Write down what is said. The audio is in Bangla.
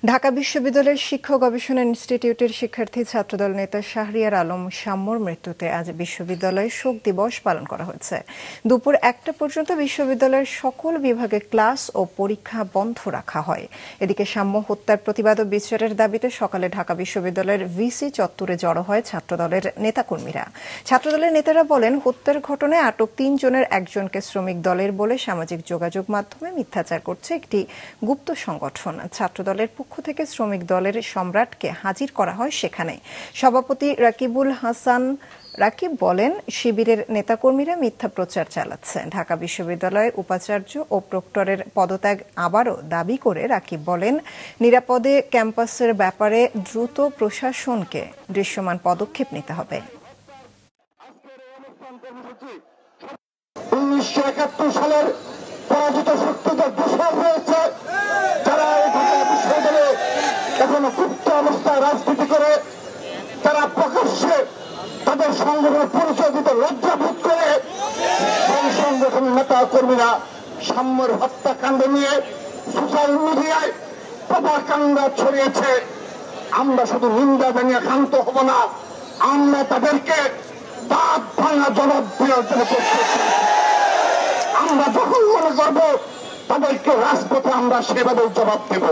ঢাকা বিশ্ববিদ্যালয়ের শিক্ষা গবেষণা ইনস্টিটিউটের শিক্ষার্থী ছাত্রদল নেতা শাহরিয়ার আলম শাম্মুর মৃত্যুতে আজ বিশ্ববিদ্যালয়ে শোক দিবস পালন করা হয়েছে। দুপুর 1টা পর্যন্ত বিশ্ববিদ্যালয়ের সকল বিভাগে ক্লাস ও পরীক্ষা বন্ধ রাখা হয়। এদিকে শাম্মু হত্যার প্রতিবাদ ও বিচারের দাবিতে সকালে ঢাকা বিশ্ববিদ্যালয়ের ভিসি চত্বরে জড়ো হয় ছাত্রদলের নেতাকর্মীরা। ছাত্রদলের নেতারা বলেন, হত্যার ঘটনায় আটক 3 জনের একজনকে শ্রমিক দলের বলে সামাজিক যোগাযোগ মাধ্যমে মিথ্যাচার করছে একটি গুপ্ত সংগঠন। ছাত্রদলের পক্ষ থেকে শ্রমিক দলের সম্রাটকে হাজির করা হয় সেখানে। সভাপতি রাকিবুল হাসান রাকিব বলেন, শিবিরের নেতাকর্মীরা মিথ্যা প্রচার চালাচ্ছে। ঢাকা বিশ্ববিদ্যালয়ের উপাচার্য ও প্রক্টরের পদত্যাগ আবারও দাবি করে রাকিব বলেন, নিরাপদে ক্যাম্পাসের ব্যাপারে দ্রুত প্রশাসনকে দৃশ্যমান পদক্ষেপ নিতে হবে। 1971 সালের পরাজিত শক্তিদের দোষর রয়েছে, যারা বিশ্ববিদ্যালয়ে এখনো গুপ্ত অবস্থায় রাজনীতি করে, তারা প্রকাশ্যে তাদের সংগঠনের পরিচয় দিতে লজ্জাবোধ করে সেই সংগঠনের নেতা কর্মীরা শাম্মুর হত্যাকাণ্ড নিয়ে সোশ্যাল মিডিয়ায় প্রপাগান্ডা ছড়িয়েছে। আমরা শুধু নিন্দা জানিয়ে ক্ষান্ত হব না, আমরা তাদেরকে দাঁত ভাঙা জবাব দেওয়ার জন্য প্রস্তুত। আমরা যখন মনে করবো তাদেরকে রাজপথে আমরা সেভাবে জবাব দেব।